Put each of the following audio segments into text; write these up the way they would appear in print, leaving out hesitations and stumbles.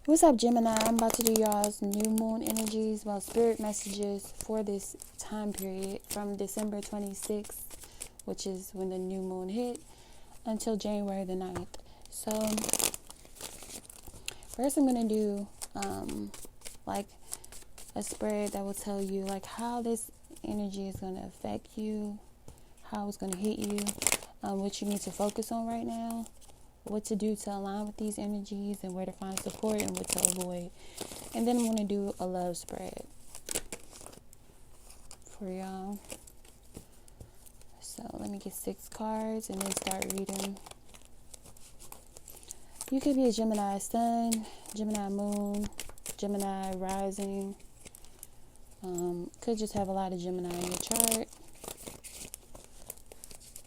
What's up, Gemini? I'm about to do y'all's new moon energies, well, spirit messages for this time period from December 26th, which is when the new moon hit, until January the 9th. So, first I'm going to do, like, a spread that will tell you, like, how this energy is going to affect you, how it's going to hit you, what you need to focus on right now, what to do to align with these energies, and where to find support and what to avoid. And then I'm going to do a love spread for y'all. So let me get 6 cards and then start reading. You could be a Gemini sun, Gemini moon, Gemini rising. Could just have a lot of Gemini in your chart.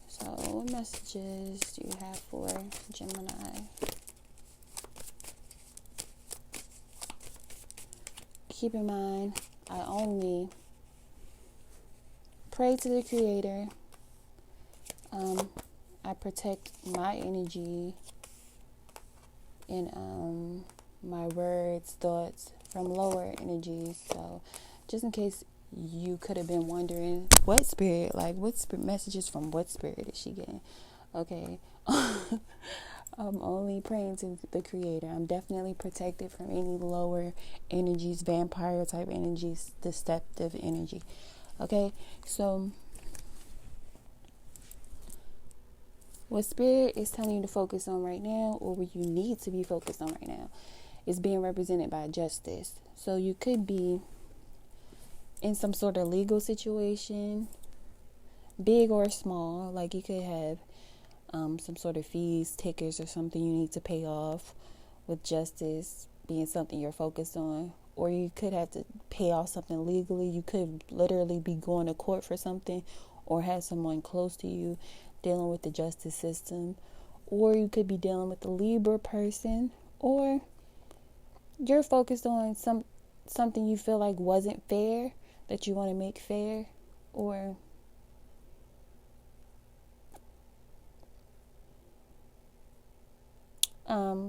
So what messages do you have for Gemini? Keep in mind, I only pray to the Creator. I protect my energy and my words, thoughts from lower energies. So just in case you could have been wondering, what spirit messages from what spirit is she getting? Okay. I'm only praying to the Creator. I'm definitely protected from any lower energies, vampire type energies, deceptive energy. Okay, so what spirit is telling you to focus on right now, or what you need to be focused on right now, is being represented by justice. So you could be in some sort of legal situation, big or small. Like you could have some sort of fees, tickets, or something you need to pay off, with justice being something you're focused on. Or you could have to pay off something legally. You could literally be going to court for something, or have someone close to you dealing with the justice system. Or you could be dealing with a Libra person, or you're focused on something you feel like wasn't fair, that you want to make fair. Or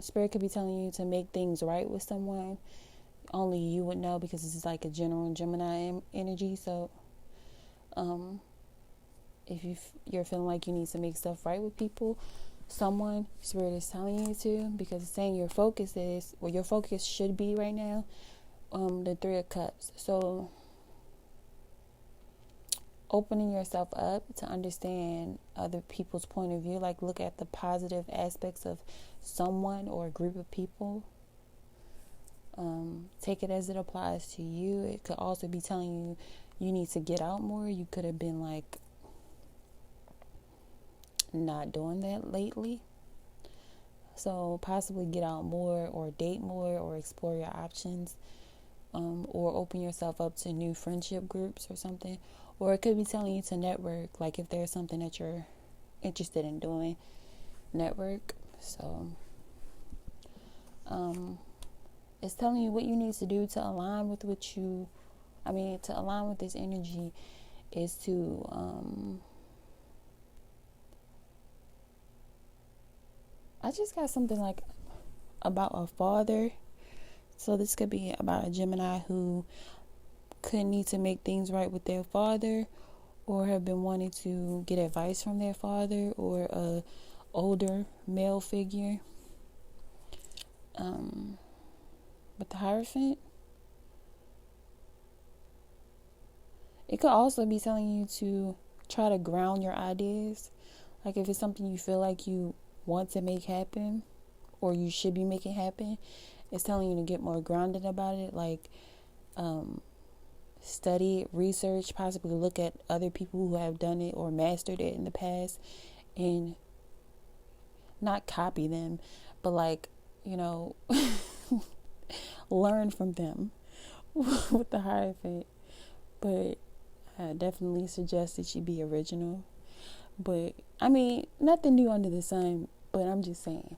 spirit could be telling you to make things right with someone. Only you would know, because this is like a general Gemini energy. So if you're feeling like you need to make stuff right with people, someone, spirit is telling you to, because it's saying your focus should be right now, the 3 of Cups. So opening yourself up to understand other people's point of view, like look at the positive aspects of someone or a group of people. Take it as it applies to you. It could also be telling you you need to get out more. You could have been like not doing that lately. So possibly get out more, or date more, or explore your options, or open yourself up to new friendship groups or something. Or it could be telling you to network, like if there's something that you're interested in doing, network. So it's telling you what you need to do to align with to align with this energy, is to I just got something like about a father. So this could be about a Gemini who could need to make things right with their father, or have been wanting to get advice from their father, or a older male figure. With the Hierophant, it could also be telling you to try to ground your ideas. Like if it's something you feel like you want to make happen, or you should be making happen, it's telling you to get more grounded about it. Like study, research, possibly look at other people who have done it or mastered it in the past, and not copy them, but like, learn from them with the Hierophant. But I definitely suggest that you be original. But I mean, nothing new under the sun, but I'm just saying,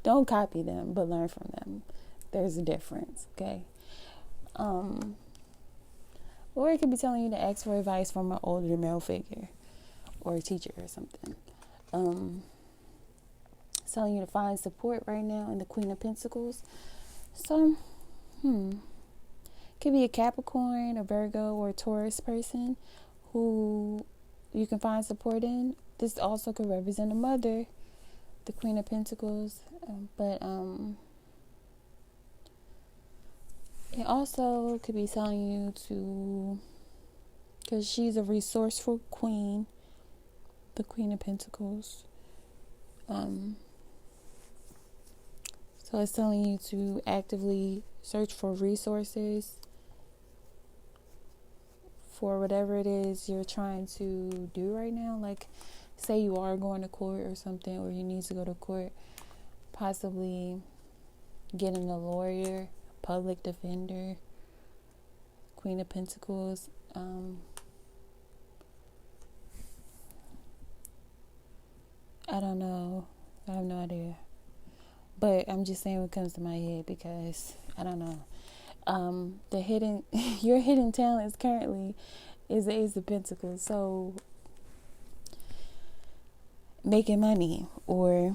don't copy them, but learn from them. There's a difference, okay? Or it could be telling you to ask for advice from an older male figure, or a teacher or something. It's telling you to find support right now in the Queen of Pentacles. So, could be a Capricorn, a Virgo, or a Taurus person who you can find support in. This also could represent a mother, the Queen of Pentacles. But it also could be telling you to, because she's a resourceful queen, the Queen of Pentacles. So it's telling you to actively search for resources for whatever it is you're trying to do right now. Like, say you are going to court or something, or you need to go to court, possibly getting a lawyer, public defender, Queen of Pentacles. I don't know. I have no idea. But I'm just saying what comes to my head because I don't know. Your hidden talents currently is the Ace of Pentacles. So making money or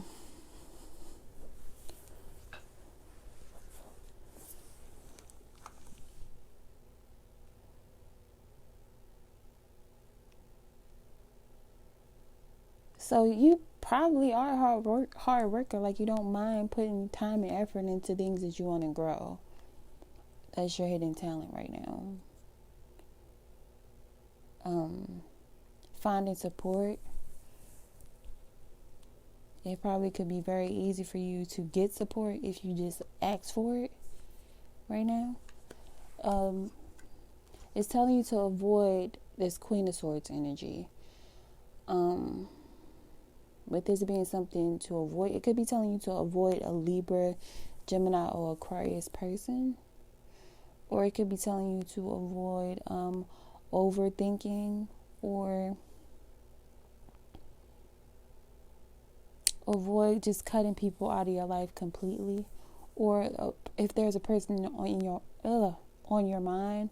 so you probably are a hard worker. Like, you don't mind putting time and effort into things that you want to grow. That's your hidden talent right now. Finding support. It probably could be very easy for you to get support if you just ask for it right now. It's telling you to avoid this Queen of Swords energy. With this being something to avoid, it could be telling you to avoid a Libra, Gemini, or Aquarius person. Or it could be telling you to avoid overthinking, or avoid just cutting people out of your life completely. Or if there's a person on your mind,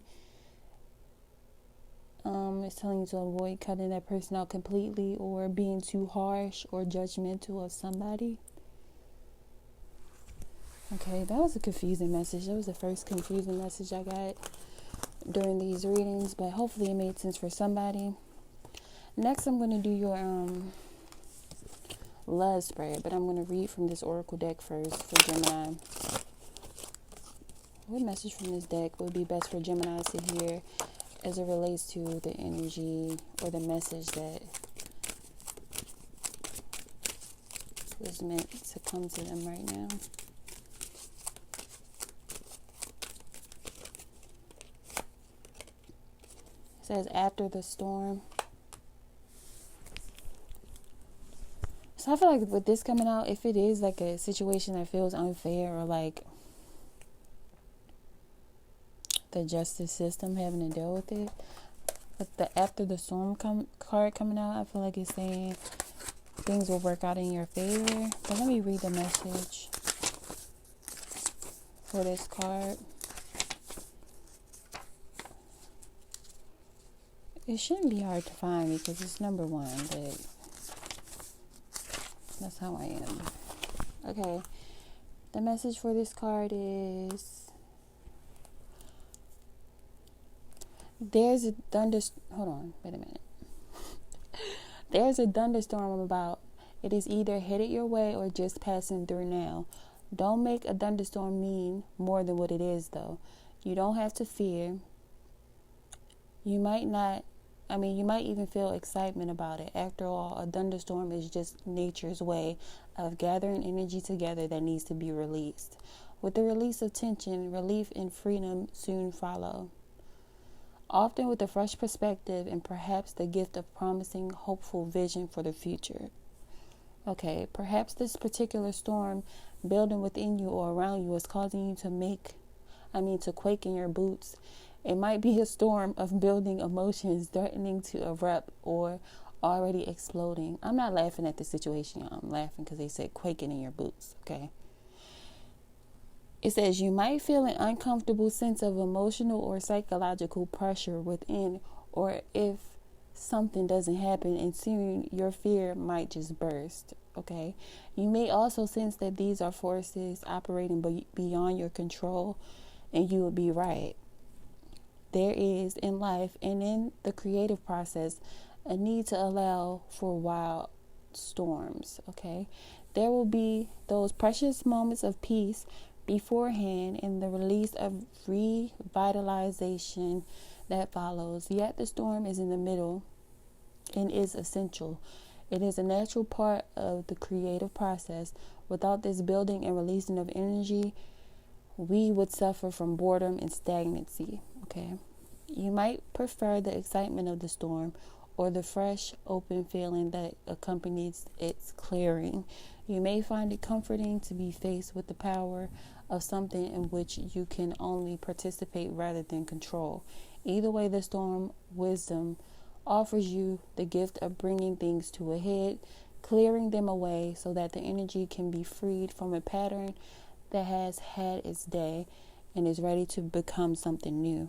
it's telling you to avoid cutting that person out completely, or being too harsh or judgmental of somebody. Okay, that was a confusing message. That was the first confusing message I got during these readings, but hopefully it made sense for somebody. Next, I'm going to do your love spread, but I'm going to read from this oracle deck first for Gemini. What message from this deck would be best for Gemini to hear as it relates to the energy or the message that was meant to come to them right now? It says after the storm. So I feel like with this coming out, if it is like a situation that feels unfair, or like the justice system having to deal with it, but the after the storm card coming out, I feel like it's saying things will work out in your favor. But let me read the message for this card. It shouldn't be hard to find because it's number one, but that's how I am. Okay, the message for this card is there's a There's a thunderstorm about. It is either headed your way or just passing through now. Don't make a thunderstorm mean more than what it is, though. You don't have to fear. You might even feel excitement about it. After all, a thunderstorm is just nature's way of gathering energy together that needs to be released. With the release of tension, relief and freedom soon follow. Often with a fresh perspective and perhaps the gift of promising, hopeful vision for the future. Okay, perhaps this particular storm building within you or around you is causing you to quake in your boots. It might be a storm of building emotions threatening to erupt or already exploding. I'm not laughing at the situation. I'm laughing because they said quaking in your boots, okay? It says you might feel an uncomfortable sense of emotional or psychological pressure within, or if something doesn't happen, and soon your fear might just burst. Okay, you may also sense that these are forces operating beyond your control, and you would be right. There is in life and in the creative process a need to allow for wild storms. Okay, there will be those precious moments of peace beforehand and the release of revitalization that follows. Yet the storm is in the middle and is essential. It is a natural part of the creative process. Without this building and releasing of energy, we would suffer from boredom and stagnancy. Okay, you might prefer the excitement of the storm or the fresh, open feeling that accompanies its clearing. You may find it comforting to be faced with the power of something in which you can only participate rather than control. Either way, the storm wisdom offers you the gift of bringing things to a head, clearing them away so that the energy can be freed from a pattern that has had its day and is ready to become something new.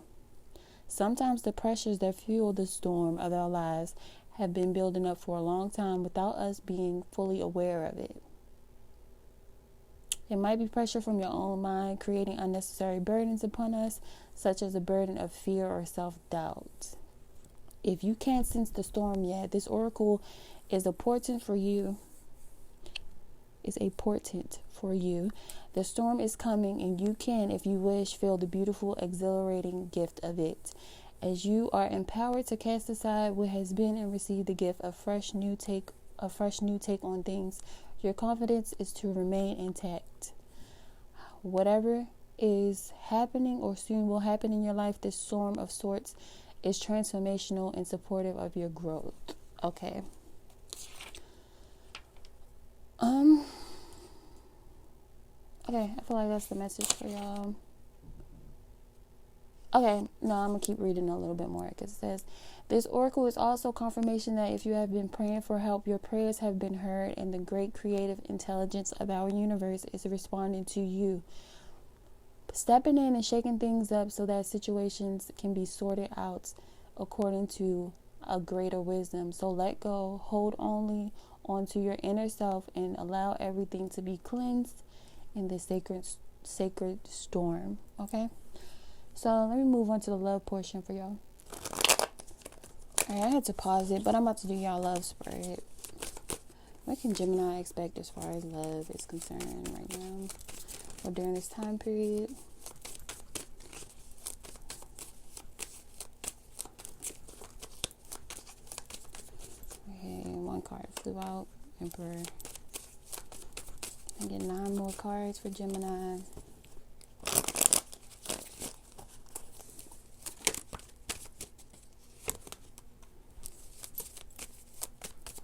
Sometimes the pressures that fuel the storm of our lives have been building up for a long time without us being fully aware of it. It might be pressure from your own mind, creating unnecessary burdens upon us, such as a burden of fear or self-doubt. If you can't sense the storm yet, this oracle is a portent for you. The storm is coming, and you can, if you wish, feel the beautiful, exhilarating gift of it. As you are empowered to cast aside what has been and receive the gift of a fresh new take on things, your confidence is to remain intact. Whatever is happening or soon will happen in your life, this storm of sorts is transformational and supportive of your growth. Okay. Okay, I feel like that's the message for y'all. Okay, no, I'm going to keep reading a little bit more because it says, this oracle is also confirmation that if you have been praying for help, your prayers have been heard, and the great creative intelligence of our universe is responding to you. Stepping in and shaking things up so that situations can be sorted out according to a greater wisdom. So let go, hold only onto your inner self, and allow everything to be cleansed in this sacred storm. Okay, so let me move on to the love portion for y'all. Alright, I had to pause it, but I'm about to do y'all love spread. What can Gemini expect as far as love is concerned right now or during this time period? Okay, one card flew out, Emperor. I get 9 more cards for Gemini.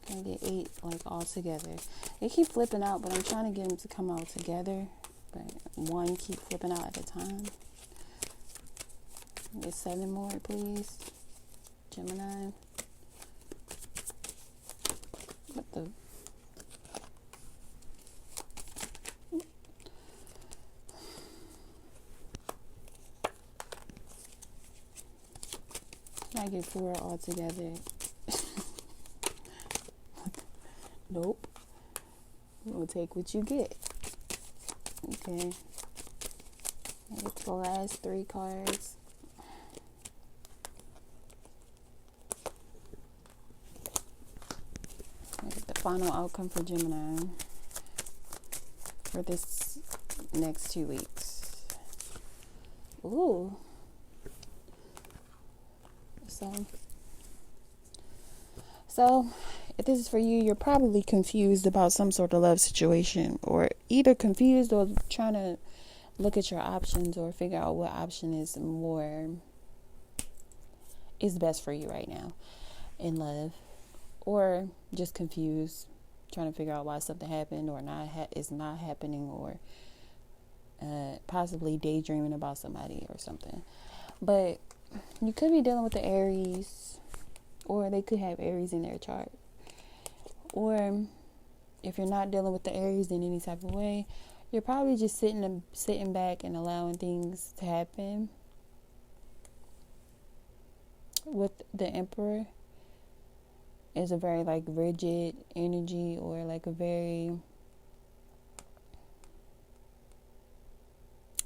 I get 8 like all together. They keep flipping out, but I'm trying to get them to come out together. But one keep flipping out at a time. Get 7 more, please. Gemini. What the? I get 4 all together. Nope. We'll take what you get. Okay. It's the last 3 cards. The final outcome for Gemini for this next 2 weeks. Ooh. So if this is for you, you're probably confused about some sort of love situation, or either confused or trying to look at your options or figure out what option is best for you right now in love, or just confused, trying to figure out why something happened or is not happening, or possibly daydreaming about somebody or something. But you could be dealing with the Aries, or they could have Aries in their chart. Or if you're not dealing with the Aries in any type of way, you're probably just sitting back and allowing things to happen. With the Emperor, is a very like rigid energy, or like a very,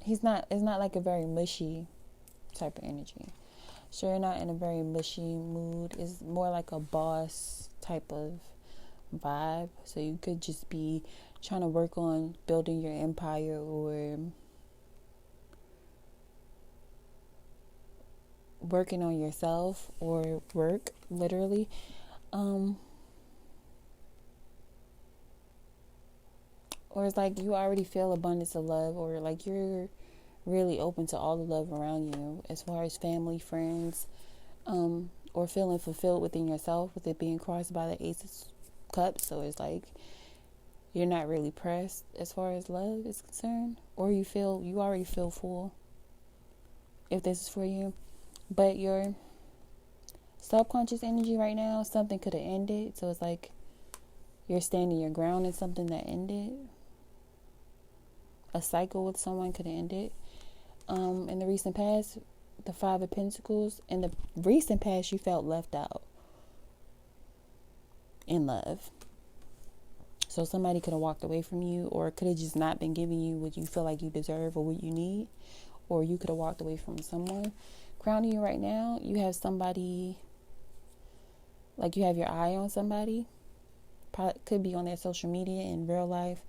it's not like a very mushy type of energy. So you're not in a very mushy mood. It's more like a boss type of vibe. So you could just be trying to work on building your empire, or working on yourself, or work literally. Or it's like you already feel abundance of love, or like you're really open to all the love around you, as far as family, friends, or feeling fulfilled within yourself, with it being crossed by the Ace of Cups. So it's like you're not really pressed as far as love is concerned, or you already feel full, if this is for you. But your subconscious energy right now, something could have ended. So it's like you're standing your ground in something that ended. A cycle with someone could have ended. In the recent past, the Five of Pentacles. In the recent past, you felt left out in love. So somebody could have walked away from you, or could have just not been giving you what you feel like you deserve or what you need. Or you could have walked away from someone. Crowning you right now, you have somebody, like you have your eye on somebody. Probably could be on their social media in real life,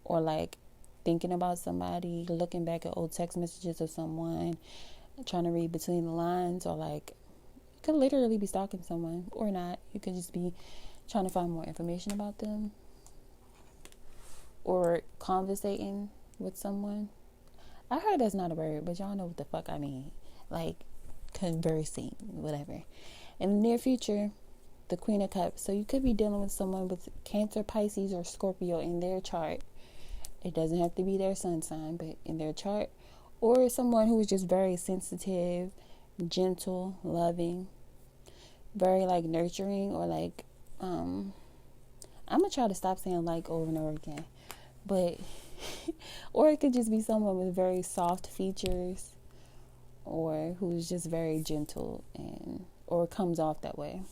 or like thinking about somebody, looking back at old text messages of someone, trying to read between the lines, or like you could literally be stalking someone, or not. You could just be trying to find more information about them, or conversating with someone. I heard that's not a word, but y'all know what the fuck I mean. Like conversing, whatever. In the near future, the Queen of Cups. So you could be dealing with someone with Cancer, Pisces, or Scorpio in their chart. It doesn't have to be their sun sign, but in their chart. Or someone who is just very sensitive, gentle, loving, very like nurturing, or like I'm gonna try to stop saying like over and over again. But or it could just be someone with very soft features, or who's just very gentle, and or comes off that way.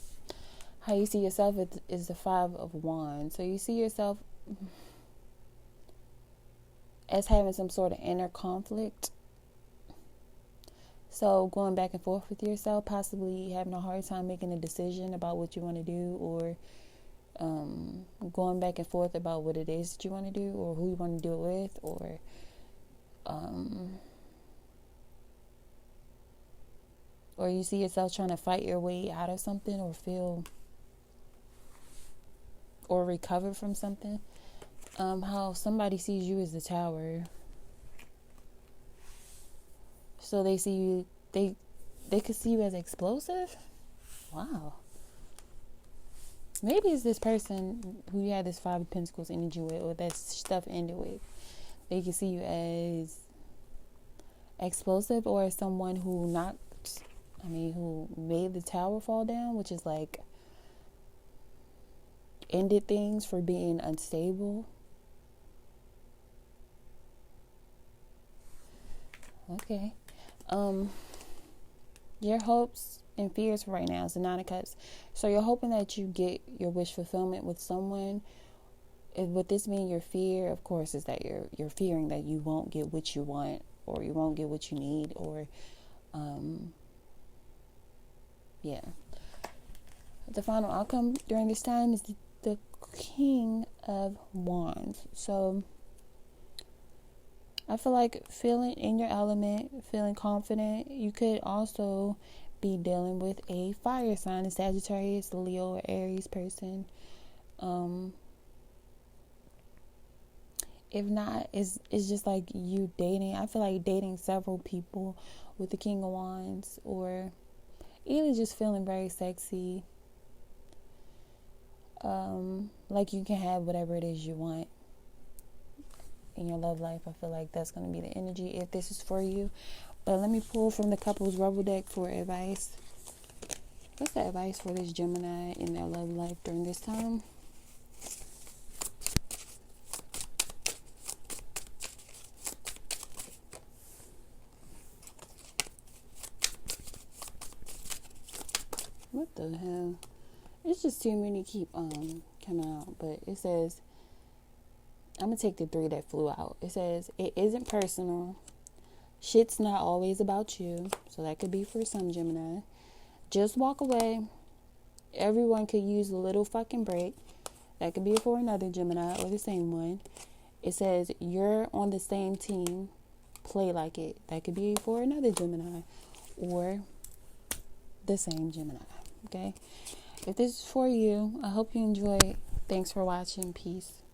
How you see yourself is the Five of Wands. So you see yourself as having some sort of inner conflict. So going back and forth with yourself, possibly having a hard time making a decision about what you want to do, or going back and forth about what it is that you want to do, or who you want to do it with, or you see yourself trying to fight your way out of something, or feel or recover from something. How somebody sees you as the Tower. So they see you, they could see you as explosive. Wow. Maybe it's this person who you had this Five of Pentacles energy with, or that stuff ended with. They can see you as explosive, or as someone who who made the tower fall down, which is like ended things for being unstable. Okay. Your hopes and fears for right now is the Nine of Cups. So you're hoping that you get your wish fulfillment with someone. Would this mean your fear, of course, is that you're fearing that you won't get what you want, or you won't get what you need, or yeah. The final outcome during this time is the King of Wands. So I feel like feeling in your element, feeling confident. You could also be dealing with a fire sign, a Sagittarius, Leo, or Aries person. If not, it's just like you dating. I feel like dating several people with the King of Wands, or either just feeling very sexy. Like you can have whatever it is you want in your love life. I feel like that's going to be the energy if this is for you. But let me pull from the Couples Rebel deck for advice. What's the advice for this Gemini in their love life during this time? What the hell? It's just too many keep coming out. But it says, I'm going to take the 3 that flew out. It says, it isn't personal. Shit's not always about you. So that could be for some Gemini. Just walk away. Everyone could use a little fucking break. That could be for another Gemini or the same one. It says, you're on the same team. Play like it. That could be for another Gemini or the same Gemini. Okay? If this is for you, I hope you enjoy it. Thanks for watching. Peace.